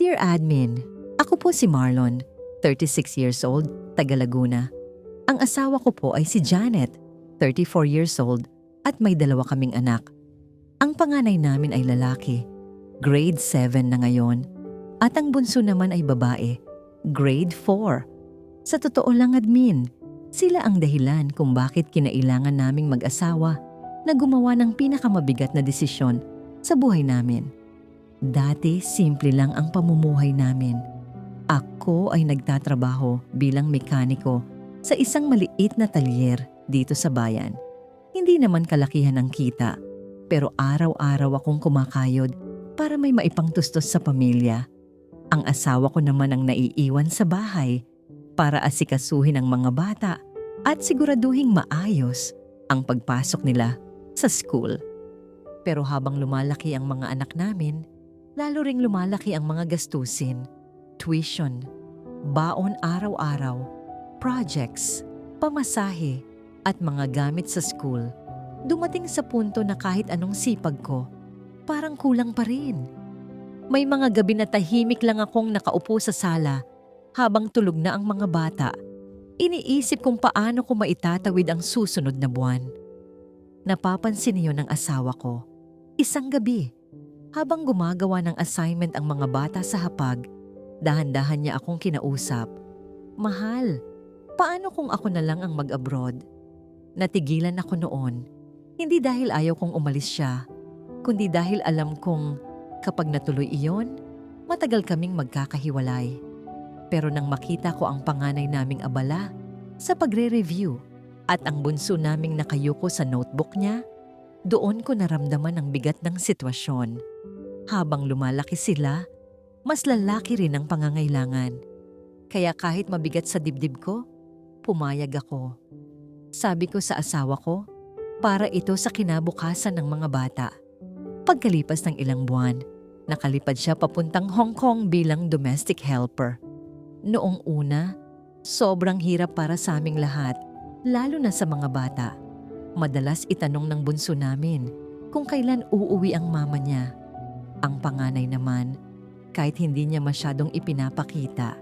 Dear Admin, ako po si Marlon, 36 years old, taga Laguna. Ang asawa ko po ay si Janet, 34 years old, at may 2 kaming anak. Ang panganay namin ay lalaki, grade 7 na ngayon, at ang bunso naman ay babae, grade 4. Sa totoo lang, Admin, sila ang dahilan kung bakit kinailangan naming mag-asawa na gumawa ng pinakamabigat na desisyon sa buhay namin. Dati, simple lang ang pamumuhay namin. Ako ay nagtatrabaho bilang mekaniko sa isang maliit na talyer dito sa bayan. Hindi naman kalakihan ang kita, pero araw-araw akong kumakayod para may maipangtustos sa pamilya. Ang asawa ko naman ang naiiwan sa bahay para asikasuhin ang mga bata at siguraduhing maayos ang pagpasok nila sa school. Pero habang lumalaki ang mga anak namin, lalo ring lumalaki ang mga gastusin, tuition, baon araw-araw, projects, pamasahe, at mga gamit sa school. Dumating sa punto na kahit anong sipag ko, parang kulang pa rin. May mga gabi na tahimik lang akong nakaupo sa sala habang tulog na ang mga bata. Iniisip kung paano ko maitatawid ang susunod na buwan. Napapansin niyo ng asawa ko. Isang gabi, habang gumagawa ng assignment ang mga bata sa hapag, dahan-dahan niya akong kinausap. Mahal, paano kung ako na lang ang mag-abroad? Natigilan ako noon, hindi dahil ayaw kong umalis siya, kundi dahil alam kong kapag natuloy iyon, matagal kaming magkakahiwalay. Pero nang makita ko ang panganay naming abala sa pagre-review at ang bunso naming nakayuko sa notebook niya, doon ko naramdaman ang bigat ng sitwasyon. Habang lumalaki sila, mas lalaki rin ang pangangailangan. Kaya kahit mabigat sa dibdib ko, pumayag ako. Sabi ko sa asawa ko, para ito sa kinabukasan ng mga bata. Pagkalipas ng ilang buwan, nakalipad siya papuntang Hong Kong bilang domestic helper. Noong una, sobrang hirap para sa aming lahat, lalo na sa mga bata. Madalas itanong ng bunso namin kung kailan uuwi ang mama niya. Ang panganay naman, kahit hindi niya masyadong ipinapakita,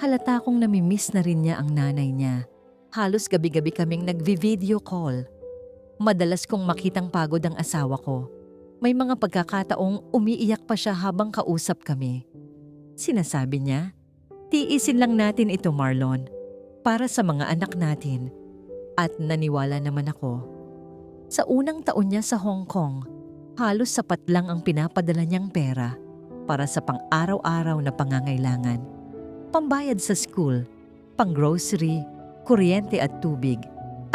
halata kong namimiss na rin niya ang nanay niya. Halos gabi-gabi kaming nagvi-video call. Madalas kong makitang pagod ang asawa ko. May mga pagkakataong umiiyak pa siya habang kausap kami. Sinasabi niya, tiisin lang natin ito, Marlon, para sa mga anak natin. At naniwala naman ako. Sa unang taon niya sa Hong Kong, halos sapat lang ang pinapadala niyang pera para sa pang-araw-araw na pangangailangan. Pambayad sa school, pang-grocery, kuryente at tubig,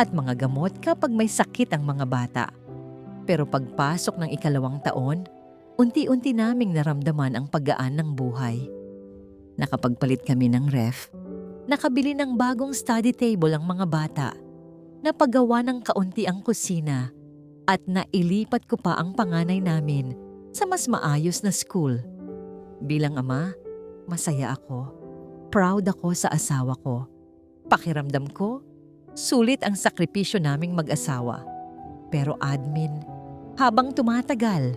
at mga gamot kapag may sakit ang mga bata. Pero pagpasok ng 2nd taon, unti-unti naming naramdaman ang paggaan ng buhay. Nakapagpalit kami ng ref, nakabili ng bagong study table ang mga bata, napagawa ng kaunti ang kusina, at nailipat ko pa ang panganay namin sa mas maayos na school. Bilang ama, masaya ako. Proud ako sa asawa ko. Pakiramdam ko, sulit ang sakripisyo naming mag-asawa. Pero admin, habang tumatagal,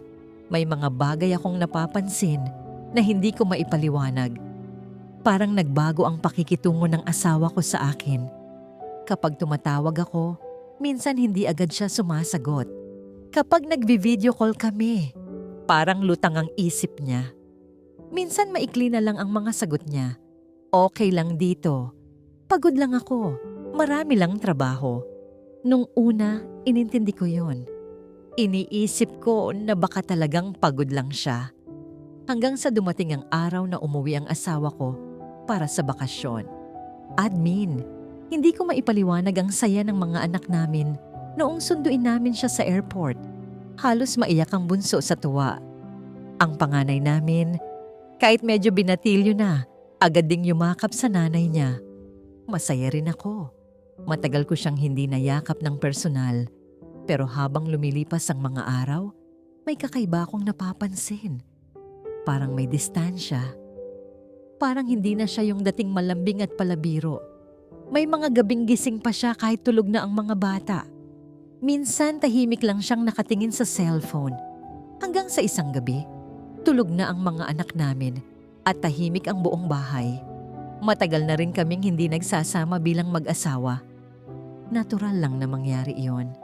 may mga bagay akong napapansin na hindi ko maipaliwanag. Parang nagbago ang pakikitungo ng asawa ko sa akin. Kapag tumatawag ako, minsan hindi agad siya sumasagot. Kapag nagvi-video call kami, parang lutang ang isip niya. Minsan maikli na lang ang mga sagot niya. Okay lang dito. Pagod lang ako. Marami lang trabaho. Nung una, inintindi ko yon. Iniisip ko na baka talagang pagod lang siya. Hanggang sa dumating ang araw na umuwi ang asawa ko para sa bakasyon. Admin, hindi ko maipaliwanag ang saya ng mga anak namin noong sunduin namin siya sa airport. Halos maiyak ang bunso sa tuwa. Ang panganay namin, kahit medyo binatilyo na, agad ding yumakap sa nanay niya. Masaya rin ako. Matagal ko siyang hindi nayakap ng personal. Pero habang lumilipas ang mga araw, may kakaiba akong napapansin. Parang may distansya. Parang hindi na siya yung dating malambing at palabiro. May mga gabing gising pa siya kahit tulog na ang mga bata. Minsan tahimik lang siyang nakatingin sa cellphone. Hanggang sa isang gabi, tulog na ang mga anak namin at tahimik ang buong bahay. Matagal na rin kaming hindi nagsasama bilang mag-asawa. Natural lang na mangyari iyon.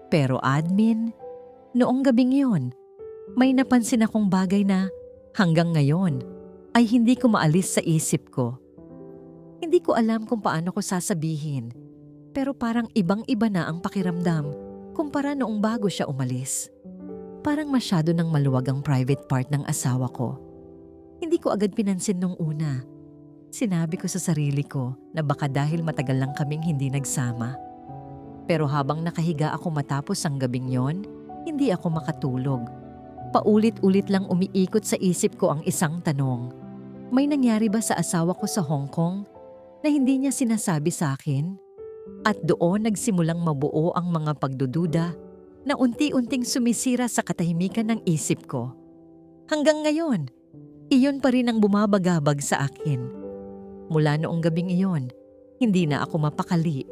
Pero admin, noong gabing iyon, may napansin akong bagay na hanggang ngayon ay hindi ko maalis sa isip ko. Hindi ko alam kung paano ko sasabihin, pero parang ibang-iba na ang pakiramdam kumpara noong bago siya umalis. Parang masyado nang maluwag ang private part ng asawa ko. Hindi ko agad pinansin nung una. Sinabi ko sa sarili ko na baka dahil matagal lang kaming hindi nagsama. Pero habang nakahiga ako matapos ang gabing yon, hindi ako makatulog. Paulit-ulit lang umiikot sa isip ko ang isang tanong. May nangyari ba sa asawa ko sa Hong Kong na hindi niya sinasabi sa akin? At doon nagsimulang mabuo ang mga pagdududa na unti-unting sumisira sa katahimikan ng isip ko. Hanggang ngayon, iyon pa rin ang bumabagabag sa akin. Mula noong gabing iyon, hindi na ako mapakali.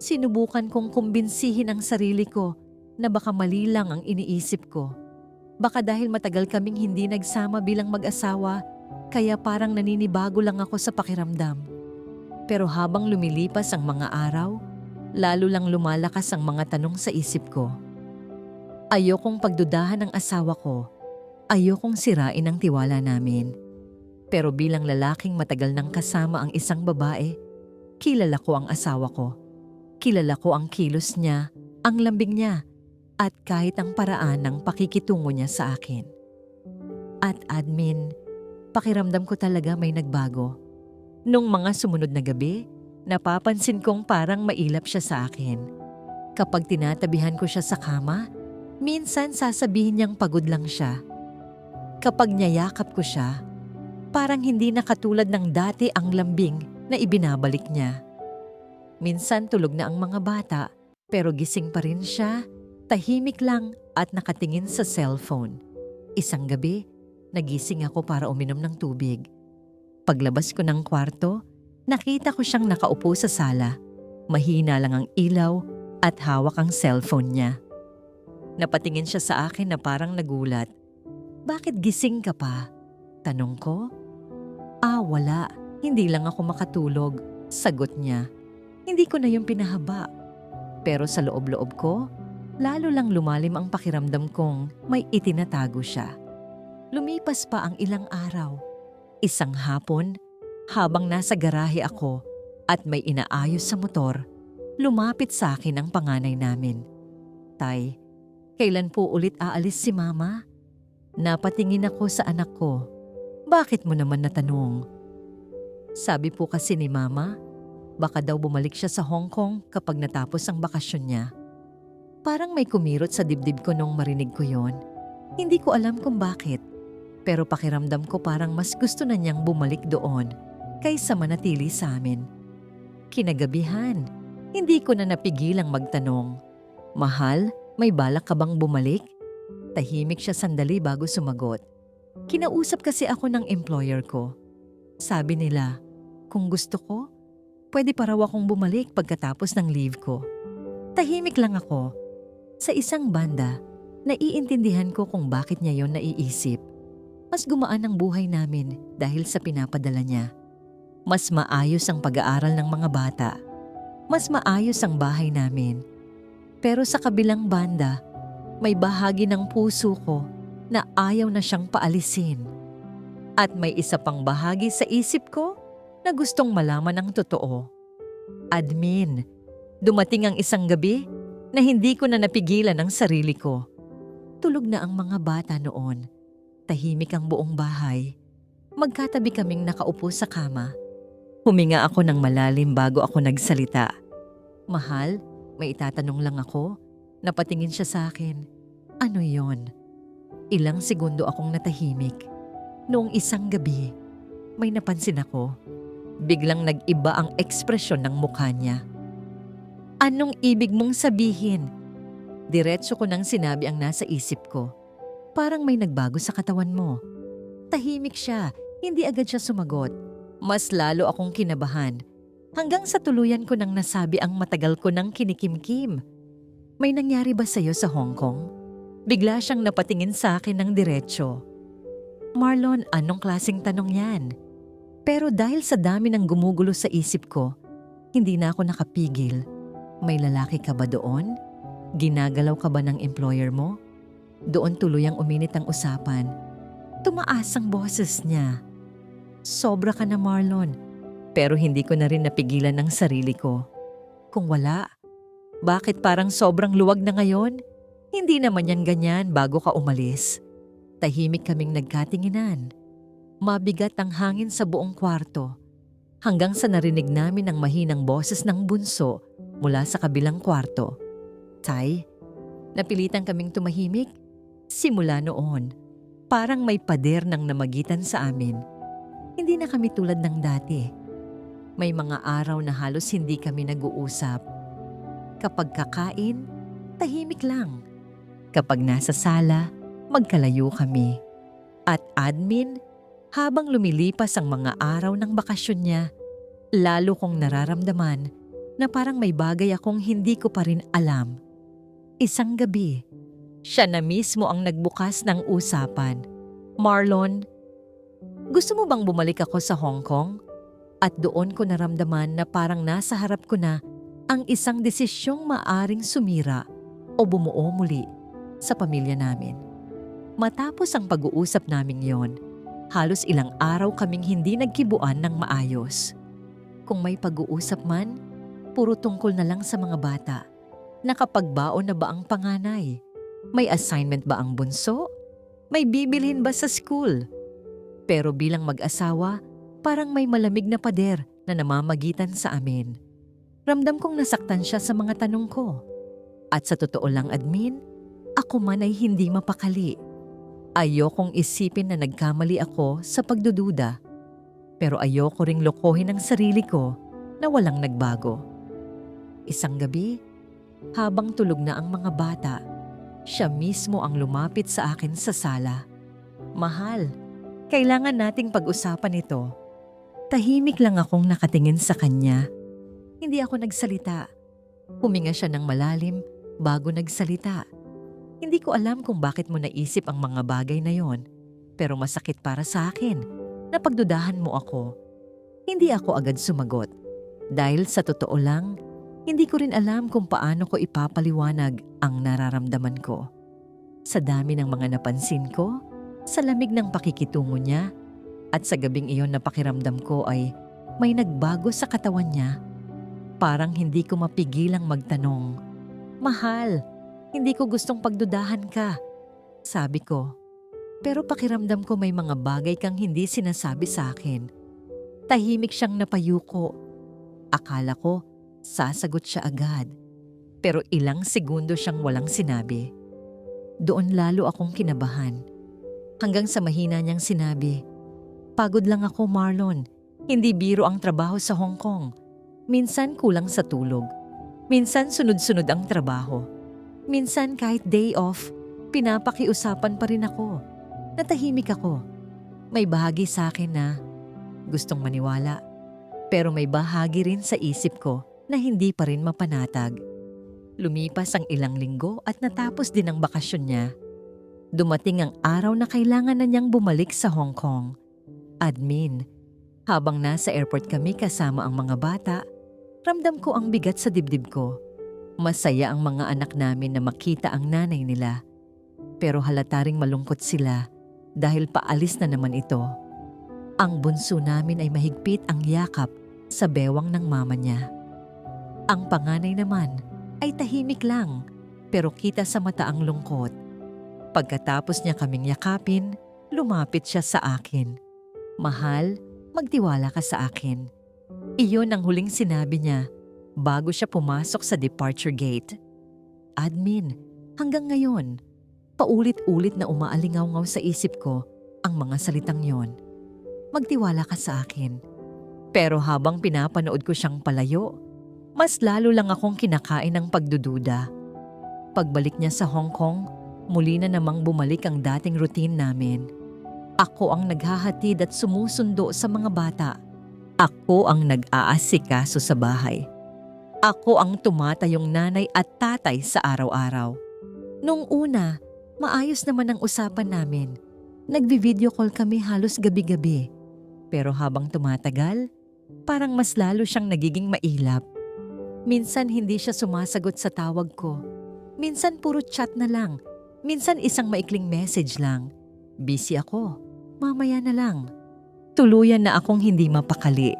Sinubukan kong kumbinsihin ang sarili ko na baka mali lang ang iniisip ko. Baka dahil matagal kaming hindi nagsama bilang mag-asawa, kaya parang naninibago lang ako sa pakiramdam. Pero habang lumilipas ang mga araw, lalo lang lumalakas ang mga tanong sa isip ko. Ayokong pagdudahan ng asawa ko. Ayokong sirain ang tiwala namin. Pero bilang lalaking matagal nang kasama ang isang babae, kilala ko ang asawa ko. Kilala ko ang kilos niya, ang lambing niya, at kahit ang paraan ng pakikitungo niya sa akin. At admin, pakiramdam ko talaga may nagbago. Nung mga sumunod na gabi, napapansin kong parang mailap siya sa akin. Kapag tinatabihan ko siya sa kama, minsan sasabihin niyang pagod lang siya. Kapag niyayakap ko siya, parang hindi na katulad ng dati ang lambing na ibinabalik niya. Minsan tulog na ang mga bata, pero gising pa rin siya, tahimik lang at nakatingin sa cellphone. Isang gabi, nagising ako para uminom ng tubig. Paglabas ko ng kwarto, nakita ko siyang nakaupo sa sala. Mahina lang ang ilaw at hawak ang cellphone niya. Napatingin siya sa akin na parang nagulat. "Bakit gising ka pa?" Tanong ko. Wala. Hindi lang ako makatulog." Sagot niya. Hindi ko na yung pinahaba. Pero sa loob-loob ko, lalo lang lumalim ang pakiramdam kong may itinatago siya. Lumipas pa ang ilang araw. Isang hapon, habang nasa garahe ako at may inaayos sa motor, lumapit sa akin ang panganay namin. "Tay, kailan po ulit aalis si Mama?" Napatingin ako sa anak ko. "Bakit mo naman natanong?" Sabi po kasi ni Mama, baka daw bumalik siya sa Hong Kong kapag natapos ang bakasyon niya. Parang may kumirot sa dibdib ko nung marinig ko yon. Hindi ko alam kung bakit, pero pakiramdam ko parang mas gusto na niyang bumalik doon kaysa manatili sa amin. Kinagabihan, hindi ko na napigilang magtanong, "Mahal, may balak ka bang bumalik?" Tahimik siya sandali bago sumagot. Kinausap kasi ako ng employer ko. Sabi nila, kung gusto ko, pwede pa raw akong bumalik pagkatapos ng leave ko. Tahimik lang ako. Sa isang banda, naiintindihan ko kung bakit niya yon naiisip. Mas gumaan ang buhay namin dahil sa pinapadala niya. Mas maayos ang pag-aaral ng mga bata. Mas maayos ang bahay namin. Pero sa kabilang banda, may bahagi ng puso ko na ayaw na siyang paalisin. At may isa pang bahagi sa isip ko na gustong malaman ang totoo. Admin, dumating ang isang gabi na hindi ko na napigilan ang sarili ko. Tulog na ang mga bata noon. Tahimik ang buong bahay. Magkatabi kaming nakaupo sa kama. Huminga ako ng malalim bago ako nagsalita. "Mahal, may itatanong lang ako." Napatingin siya sa akin. "Ano yon?" Ilang segundo akong natahimik. Noong isang gabi, may napansin ako. Biglang nag-iba ang ekspresyon ng mukha niya. "Anong ibig mong sabihin?" Diretso ko nang sinabi ang nasa isip ko. "Parang may nagbago sa katawan mo." Tahimik siya, hindi agad siya sumagot. Mas lalo akong kinabahan. Hanggang sa tuluyan ko nang nasabi ang matagal ko nang kinikimkim. "May nangyari ba sa'yo sa Hong Kong?" Bigla siyang napatingin sa akin ng diretsyo. Marlon, anong klaseng tanong yan? Pero dahil sa dami ng gumugulo sa isip ko, hindi na ako nakapigil. May lalaki ka ba doon? Ginagalaw ka ba ng employer mo? Doon tuluyang uminit ang usapan. Tumaas ang boses niya. Sobra ka na, Marlon. Pero hindi ko na rin napigilan ang sarili ko. Kung wala, bakit parang sobrang luwag na ngayon? Hindi naman yan ganyan bago ka umalis. Tahimik kaming nagkatinginan. Mabigat ang hangin sa buong kwarto. Hanggang sa narinig namin ang mahinang boses ng bunso mula sa kabilang kwarto. Tay, napilitan kaming tumahimik. Simula noon, parang may pader nang namagitan sa amin. Hindi na kami tulad ng dati. May mga araw na halos hindi kami nag-uusap. Kapag kakain, tahimik lang. Kapag nasa sala, magkalayo kami. At admin, habang lumilipas ang mga araw ng bakasyon niya, lalo kong nararamdaman na parang may bagay akong hindi ko pa rin alam. Isang gabi, siya na mismo ang nagbukas ng usapan. Marlon, gusto mo bang bumalik ako sa Hong Kong? At doon ko naramdaman na parang nasa harap ko na ang isang desisyong maaring sumira o bumuo muli sa pamilya namin. Matapos ang pag-uusap naming yon, halos ilang araw kaming hindi nagkibuan ng maayos. Kung may pag-uusap man, puro tungkol na lang sa mga bata. Nakapagbaon na ba ang panganay? May assignment ba ang bunso? May bibilhin ba sa school? Pero bilang mag-asawa, parang may malamig na pader na namamagitan sa amin. Ramdam kong nasaktan siya sa mga tanong ko. At sa totoo lang, admin, ako man ay hindi mapakali. Ayokong isipin na nagkamali ako sa pagdududa. Pero ayoko ring lokohin ang sarili ko na walang nagbago. Isang gabi, habang tulog na ang mga bata, siya mismo ang lumapit sa akin sa sala. Mahal, kailangan nating pag-usapan ito. Tahimik lang akong nakatingin sa kanya. Hindi ako nagsalita. Huminga siya ng malalim bago nagsalita. Hindi ko alam kung bakit mo naisip ang mga bagay na yon, pero masakit para sa akin na pagdudahan mo ako. Hindi ako agad sumagot. Dahil sa totoo lang, hindi ko rin alam kung paano ko ipapaliwanag ang nararamdaman ko. Sa dami ng mga napansin ko, sa lamig ng pakikitungo niya, at sa gabing iyon na pakiramdam ko ay may nagbago sa katawan niya. Parang hindi ko mapigilang magtanong, "Mahal, hindi ko gustong pagdudahan ka," sabi ko. Pero pakiramdam ko may mga bagay kang hindi sinasabi sa akin. Tahimik siyang napayuko. Akala ko, sasagot siya agad. Pero ilang segundo siyang walang sinabi. Doon lalo akong kinabahan. Hanggang sa mahina niyang sinabi, "Pagod lang ako, Marlon. Hindi biro ang trabaho sa Hong Kong. Minsan kulang sa tulog. Minsan sunod-sunod ang trabaho. Minsan kahit day off, pinapakiusapan pa rin ako." Natahimik ako. May bahagi sa akin na gustong maniwala. Pero may bahagi rin sa isip ko na hindi pa rin mapanatag. Lumipas ang ilang linggo at natapos din ang bakasyon niya. Dumating ang araw na kailangan na niyang bumalik sa Hong Kong. Admin, habang nasa airport kami kasama ang mga bata, ramdam ko ang bigat sa dibdib ko. Masaya ang mga anak namin na makita ang nanay nila. Pero halata ring malungkot sila dahil paalis na naman ito. Ang bunso namin ay mahigpit ang yakap sa bewang ng mama niya. Ang panganay naman ay tahimik lang pero kita sa mata ang lungkot. Pagkatapos niya kaming yakapin, lumapit siya sa akin. "Mahal, magtiwala ka sa akin." Iyon ang huling sinabi niya bago siya pumasok sa departure gate. Admin, hanggang ngayon, paulit-ulit na umaalingaw-ngaw sa isip ko ang mga salitang yon. Magtiwala ka sa akin. Pero habang pinapanood ko siyang palayo, mas lalo lang akong kinakain ng pagdududa. Pagbalik niya sa Hong Kong, muli na namang bumalik ang dating routine namin. Ako ang naghahatid at sumusundo sa mga bata. Ako ang nag-aasikaso sa bahay. Ako ang tumatayong nanay at tatay sa araw-araw. Nung una, maayos naman ang usapan namin. Nagvi-video call kami halos gabi-gabi. Pero habang tumatagal, parang mas lalo siyang nagiging mailap. Minsan hindi siya sumasagot sa tawag ko. Minsan puro chat na lang. Minsan isang maikling message lang. Busy ako. Mamaya na lang. Tuluyan na akong hindi mapakali.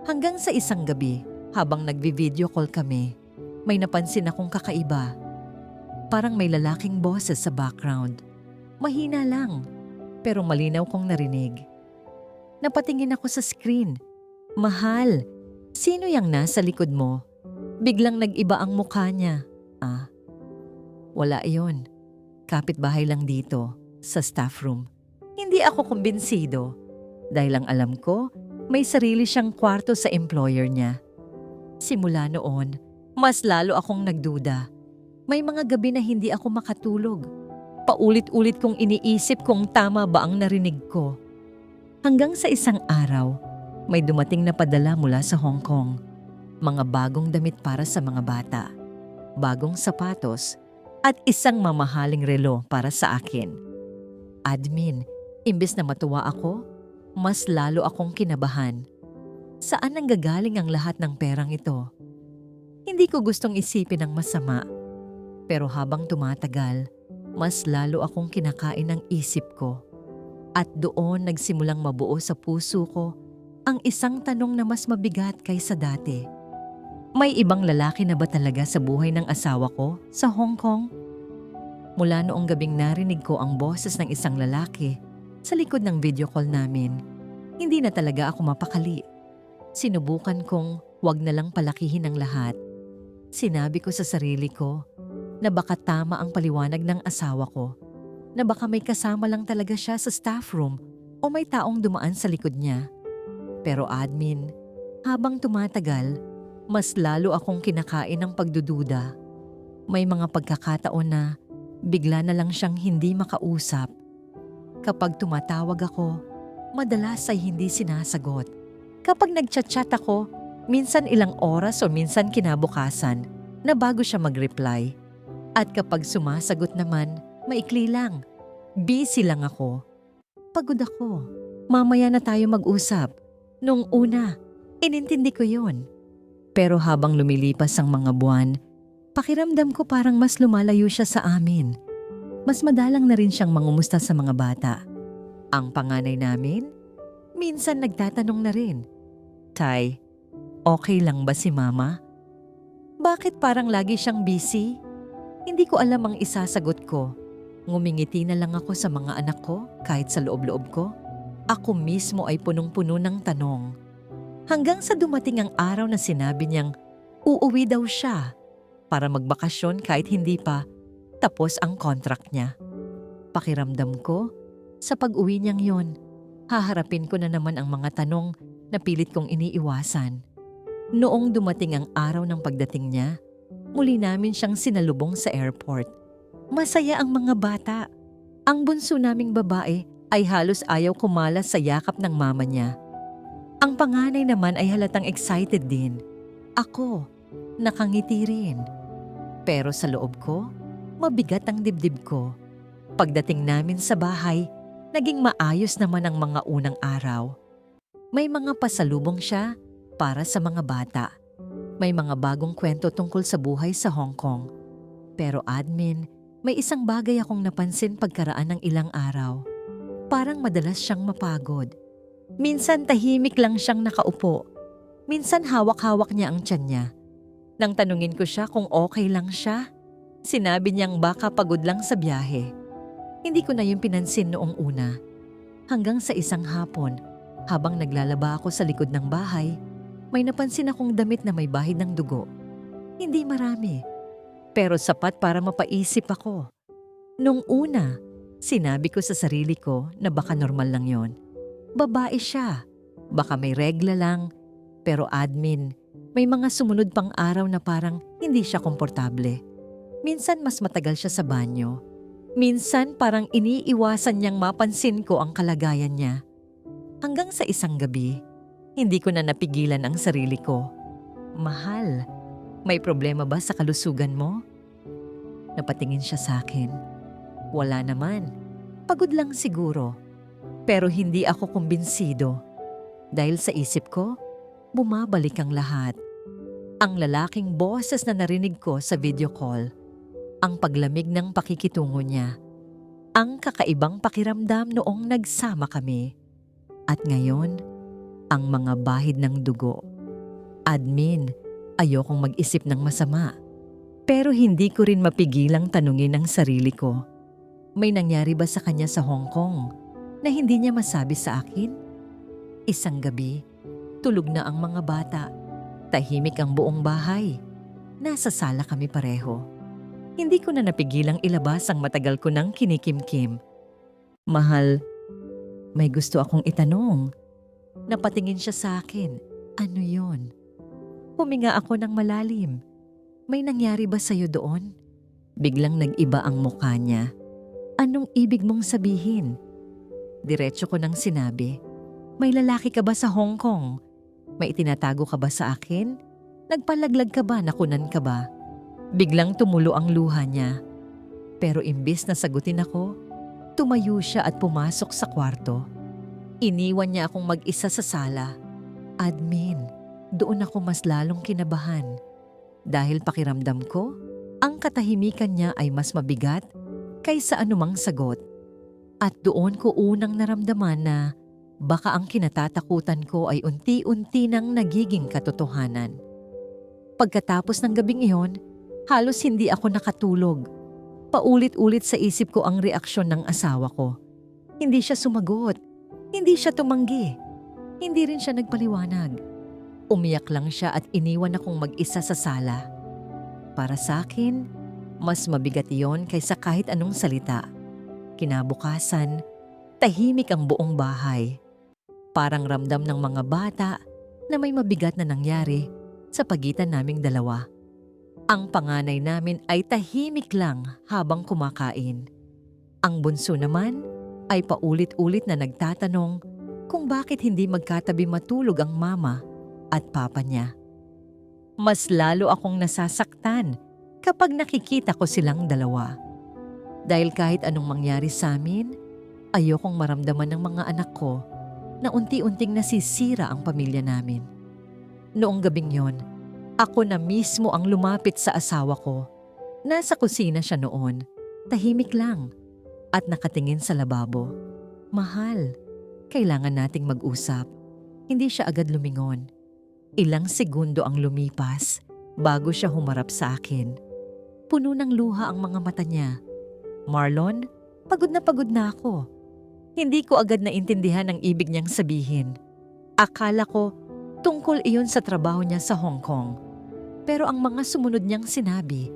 Hanggang sa isang gabi, habang nagvi-video call kami, may napansin akong kakaiba. Parang may lalaking boses sa background. Mahina lang, pero malinaw kong narinig. Napatingin ako sa screen. Mahal, sino yang nasa likod mo? Biglang nag-iba ang mukha niya. Wala iyon. Kapitbahay lang dito, sa staff room. Hindi ako kumbinsido. Dahil ang alam ko, may sarili siyang kwarto sa employer niya. Simula noon, mas lalo akong nagduda. May mga gabi na hindi ako makatulog. Paulit-ulit kong iniisip kung tama ba ang narinig ko. Hanggang sa isang araw, may dumating na padala mula sa Hong Kong. Mga bagong damit para sa mga bata, bagong sapatos, at isang mamahaling relo para sa akin. Admin, imbes na matuwa ako, mas lalo akong kinabahan. Saan nanggagaling ang lahat ng perang ito? Hindi ko gustong isipin ang masama. Pero habang tumatagal, mas lalo akong kinakain ng isip ko. At doon nagsimulang mabuo sa puso ko ang isang tanong na mas mabigat kaysa dati. May ibang lalaki na ba talaga sa buhay ng asawa ko sa Hong Kong? Mula noong gabing narinig ko ang boses ng isang lalaki sa likod ng video call namin, hindi na talaga ako mapakali. Sinubukan kong wag na lang palakihin ang lahat. Sinabi ko sa sarili ko na baka tama ang paliwanag ng asawa ko, na baka may kasama lang talaga siya sa staff room o may taong dumaan sa likod niya. Pero admin, habang tumatagal, mas lalo akong kinakain ng pagdududa. May mga pagkakataon na bigla na lang siyang hindi makausap. Kapag tumatawag ako, madalas ay hindi sinasagot. Kapag nagchat-chat ako, minsan ilang oras o minsan kinabukasan na bago siya mag-reply. At kapag sumasagot naman, maikli lang. Busy lang ako. Pagod ako. Mamaya na tayo mag-usap. Nung una, inintindi ko yun. Pero habang lumilipas ang mga buwan, pakiramdam ko parang mas lumalayo siya sa amin. Mas madalang na rin siyang mangumusta sa mga bata. Ang panganay namin, minsan nagtatanong na rin, "Tay, okay lang ba si Mama? Bakit parang lagi siyang busy?" Hindi ko alam ang isasagot ko. Ngumingiti na lang ako sa mga anak ko kahit sa loob-loob ko. Ako mismo ay punong-puno ng tanong. Hanggang sa dumating ang araw na sinabi niyang uuwi daw siya para magbakasyon kahit hindi pa tapos ang contract niya. Pakiramdam ko, sa pag-uwi niyang yon, haharapin ko na naman ang mga tanong na pilit kong iniiwasan. Noong dumating ang araw ng pagdating niya, muli namin siyang sinalubong sa airport. Masaya ang mga bata. Ang bunso naming babae ay halos ayaw kumalas sa yakap ng mama niya. Ang panganay naman ay halatang excited din. Ako, nakangiti rin. Pero sa loob ko, mabigat ang dibdib ko. Pagdating namin sa bahay, naging maayos naman ang mga unang araw. May mga pasalubong siya para sa mga bata. May mga bagong kwento tungkol sa buhay sa Hong Kong. Pero admin, may isang bagay akong napansin pagkaraan ng ilang araw. Parang madalas siyang mapagod. Minsan tahimik lang siyang nakaupo. Minsan hawak-hawak niya ang tiyan niya. Nang tanungin ko siya kung okay lang siya, sinabi niyang baka pagod lang sa biyahe. Hindi ko na yung pinansin noong una. Hanggang sa isang hapon, habang naglalaba ako sa likod ng bahay, may napansin akong damit na may bahid ng dugo. Hindi marami, pero sapat para mapaisip ako. Nung una, sinabi ko sa sarili ko na baka normal lang yon. Babae siya, baka may regla lang, pero admin, may mga sumunod pang araw na parang hindi siya komportable. Minsan mas matagal siya sa banyo. Minsan parang iniiwasan niyang mapansin ko ang kalagayan niya. Hanggang sa isang gabi, hindi ko na napigilan ang sarili ko. "Mahal, may problema ba sa kalusugan mo?" Napatingin siya sa akin. "Wala naman. Pagod lang siguro. Pero hindi ako kumbinsido. Dahil sa isip ko, bumabalik ang lahat. Ang lalaking boses na narinig ko sa video call. Ang paglamig ng pakikitungo niya. Ang kakaibang pakiramdam noong nagsama kami. At ngayon, ang mga bahid ng dugo. Admin, ayokong mag-isip ng masama. Pero hindi ko rin mapigilang tanungin ang sarili ko. May nangyari ba sa kanya sa Hong Kong na hindi niya masabi sa akin? Isang gabi, tulog na ang mga bata. Tahimik ang buong bahay. Nasa sala kami pareho. Hindi ko na napigilang ilabas ang matagal ko nang kinikimkim. Mahal, may gusto akong itanong. Napatingin siya sa akin. Ano yon? Huminga ako ng malalim. May nangyari ba sa'yo doon? Biglang nag-iba ang mukha niya. Anong ibig mong sabihin? Diretso ko nang sinabi. May lalaki ka ba sa Hong Kong? May itinatago ka ba sa akin? Nagpalaglag ka ba? Nakunan ka ba? Biglang tumulo ang luha niya. Pero imbis na sagutin ako, tumayo siya at pumasok sa kwarto. Iniwan niya akong mag-isa sa sala. Admin, doon ako mas lalong kinabahan. Dahil pakiramdam ko, ang katahimikan niya ay mas mabigat kaysa anumang sagot. At doon ko unang naramdaman na baka ang kinatatakutan ko ay unti-unti nang nagiging katotohanan. Pagkatapos ng gabing iyon, halos hindi ako nakatulog. Paulit-ulit sa isip ko ang reaksyon ng asawa ko. Hindi siya sumagot. Hindi siya tumanggi. Hindi rin siya nagpaliwanag. Umiyak lang siya at iniwan akong mag-isa sa sala. Para sa akin, mas mabigat iyon kaysa kahit anong salita. Kinabukasan, tahimik ang buong bahay. Parang ramdam ng mga bata na may mabigat na nangyari sa pagitan naming dalawa. Ang panganay namin ay tahimik lang habang kumakain. Ang bunso naman ay paulit-ulit na nagtatanong kung bakit hindi magkatabi matulog ang mama at papa niya. Mas lalo akong nasasaktan kapag nakikita ko silang dalawa. Dahil kahit anong mangyari sa amin, ayokong maramdaman ng mga anak ko na unti-unting nasisira ang pamilya namin. Noong gabing yon, ako na mismo ang lumapit sa asawa ko. Nasa kusina siya noon, tahimik lang, at nakatingin sa lababo. Mahal, kailangan nating mag-usap. Hindi siya agad lumingon. Ilang segundo ang lumipas bago siya humarap sa akin. Puno ng luha ang mga mata niya. Marlon, pagod na ako. Hindi ko agad naintindihan ang ibig niyang sabihin. Akala ko tungkol iyon sa trabaho niya sa Hong Kong. Pero ang mga sumunod niyang sinabi,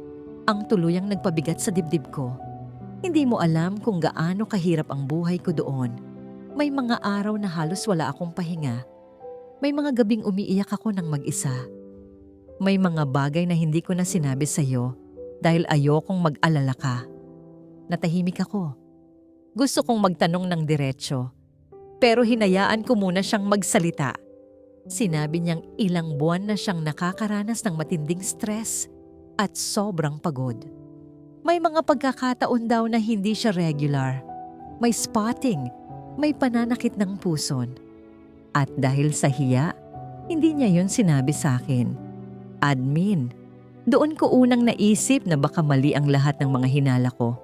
ang tuluyang nagpabigat sa dibdib ko. Hindi mo alam kung gaano kahirap ang buhay ko doon. May mga araw na halos wala akong pahinga. May mga gabing umiiyak ako ng mag-isa. May mga bagay na hindi ko na sinabi sa'yo dahil ayokong mag-alala ka. Natahimik ako. Gusto kong magtanong ng diretsyo, pero hinayaan ko muna siyang magsalita. Sinabi niyang ilang buwan na siyang nakakaranas ng matinding stress at sobrang pagod. May mga pagkakataon daw na hindi siya regular. May spotting, may pananakit ng puson. At dahil sa hiya, hindi niya yun sinabi sa akin. Admin, doon ko unang naisip na baka mali ang lahat ng mga hinala ko.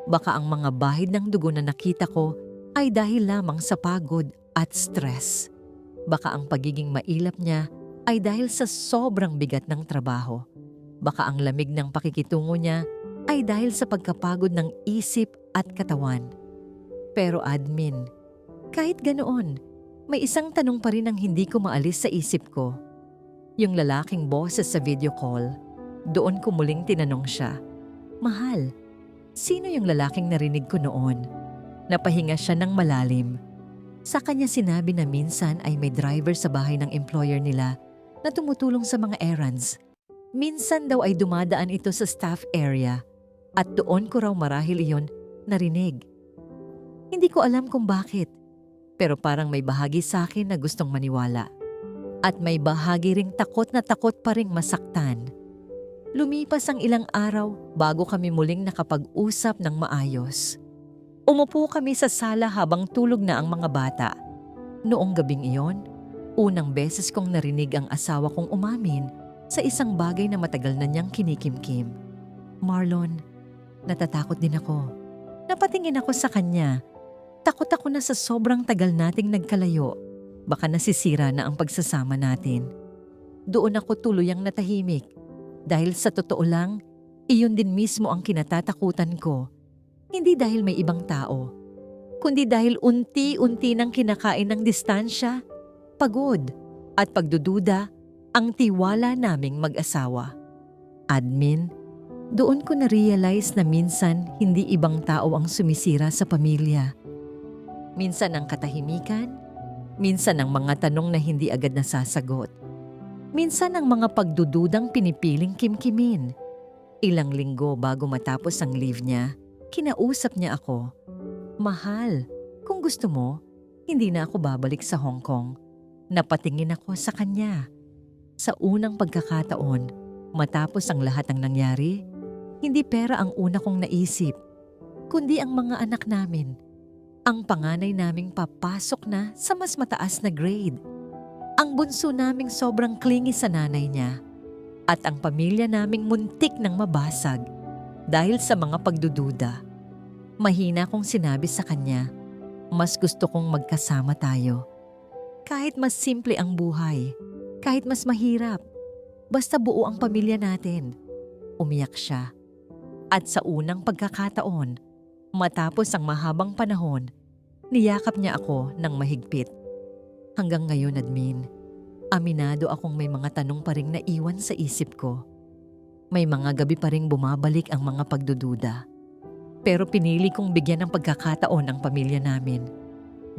Baka ang mga bahid ng dugo na nakita ko ay dahil lamang sa pagod at stress. Baka ang pagiging mailap niya ay dahil sa sobrang bigat ng trabaho. Baka ang lamig ng pakikitungo niya ay dahil sa pagkapagod ng isip at katawan. Pero admin, kahit ganoon, may isang tanong pa rin ang hindi ko maalis sa isip ko. Yung lalaking boses sa video call, doon ko muling tinanong siya, Mahal, sino yung lalaking narinig ko noon? Napahinga siya ng malalim. Sa kanya sinabi na minsan ay may driver sa bahay ng employer nila na tumutulong sa mga errands. Minsan daw ay dumadaan ito sa staff area at doon ko raw marahil iyon narinig. Hindi ko alam kung bakit, pero parang may bahagi sa akin na gustong maniwala. At may bahagi ring takot na takot pa ring masaktan. Lumipas ang ilang araw bago kami muling nakapag-usap ng maayos. Umupo kami sa sala habang tulog na ang mga bata. Noong gabing iyon, unang beses kong narinig ang asawa kong umamin sa isang bagay na matagal na niyang kinikimkim. Marlon, natatakot din ako. Napatingin ako sa kanya. Takot ako na sa sobrang tagal nating nagkalayo. Baka nasisira na ang pagsasama natin. Doon ako tuluyang natahimik. Dahil sa totoo lang, iyon din mismo ang kinatatakutan ko. Hindi dahil may ibang tao, kundi dahil unti-unti nang kinakain ng distansya, pagod, at pagdududa ang tiwala naming mag-asawa. Admin, doon ko na-realize na minsan hindi ibang tao ang sumisira sa pamilya. Minsan ang katahimikan, minsan ang mga tanong na hindi agad nasasagot. Minsan ang mga pagdududang pinipiling kimkimin. Ilang linggo bago matapos ang leave niya, kinausap niya ako. Mahal, kung gusto mo, hindi na ako babalik sa Hong Kong. Napatingin ako sa kanya. Sa unang pagkakataon, matapos ang lahat ng nangyari, hindi pera ang una kong naisip, kundi ang mga anak namin. Ang panganay naming papasok na sa mas mataas na grade. Ang bunso naming sobrang clingy sa nanay niya. At ang pamilya naming muntik nang mabasag dahil sa mga pagdududa. Mahina kong sinabi sa kanya, mas gusto kong magkasama tayo. Kahit mas simple ang buhay, kahit mas mahirap, basta buo ang pamilya natin. Umiyak siya. At sa unang pagkakataon, matapos ang mahabang panahon, niyakap niya ako ng mahigpit. Hanggang ngayon, admin, aminado akong may mga tanong pa ring naiwan sa isip ko. May mga gabi pa ring bumabalik ang mga pagdududa. Pero pinili kong bigyan ng pagkakataon ang pamilya namin.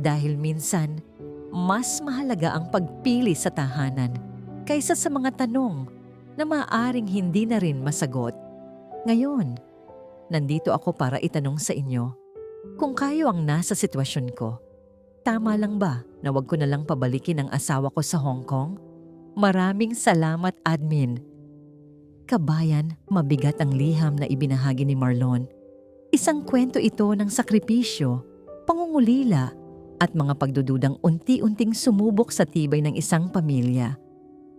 Dahil minsan, mas mahalaga ang pagpili sa tahanan kaysa sa mga tanong na maaaring hindi na rin masagot. Ngayon, nandito ako para itanong sa inyo, kung kayo ang nasa sitwasyon ko, tama lang ba na wag ko na lang pabalikin ang asawa ko sa Hong Kong? Maraming salamat, admin. Kabayan, mabigat ang liham na ibinahagi ni Marlon. Isang kwento ito ng sakripisyo, pangungulila, at mga pagdududang unti-unting sumubok sa tibay ng isang pamilya.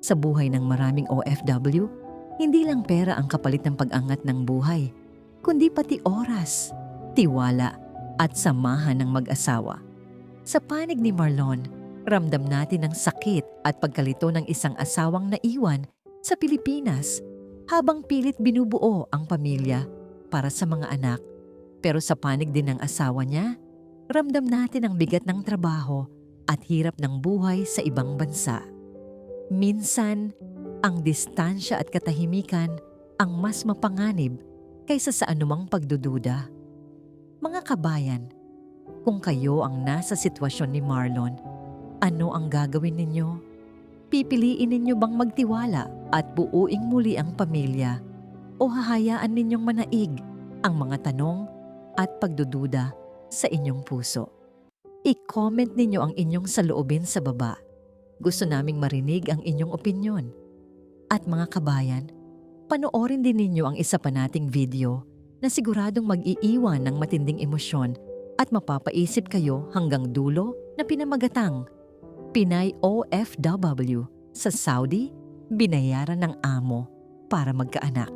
Sa buhay ng maraming OFW, hindi lang pera ang kapalit ng pag-angat ng buhay, kundi pati oras, tiwala, at samahan ng mag-asawa. Sa panig ni Marlon, ramdam natin ang sakit at pagkalito ng isang asawang naiwan sa Pilipinas habang pilit binubuo ang pamilya para sa mga anak. Pero sa panig din ng asawa niya, ramdam natin ang bigat ng trabaho at hirap ng buhay sa ibang bansa. Minsan, ang distansya at katahimikan ang mas mapanganib kaysa sa anumang pagdududa. Mga kabayan, kung kayo ang nasa sitwasyon ni Marlon, ano ang gagawin ninyo? Pipiliin ninyo bang magtiwala at buuing muli ang pamilya o hahayaan ninyong manaig ang mga tanong at pagdududa sa inyong puso? I-comment ninyo ang inyong saloobin sa baba. Gusto naming marinig ang inyong opinyon. At mga kabayan, panoorin din ninyo ang isa pa nating video na siguradong mag-iiwan ng matinding emosyon at mapapaisip kayo hanggang dulo na pinamagatang Pinay OFW sa Saudi, binayaran ng amo para magkaanak.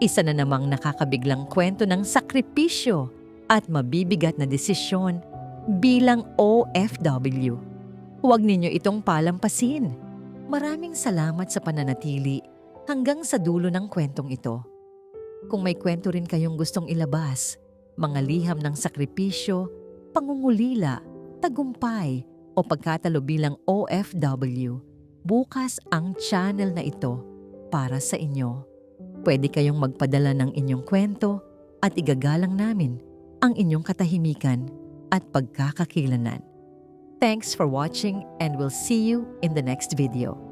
Isa na namang nakakabiglang kwento ng sakripisyo at mabibigat na desisyon bilang OFW. Huwag ninyo itong palampasin. Maraming salamat sa pananatili hanggang sa dulo ng kwentong ito. Kung may kwento rin kayong gustong ilabas, mga liham ng sakripisyo, pangungulila, tagumpay o pagkatalo bilang OFW, bukas ang channel na ito para sa inyo. Pwede kayong magpadala ng inyong kwento at igagalang namin ang inyong katahimikan at pagkakakilanan. Thanks for watching and we'll see you in the next video.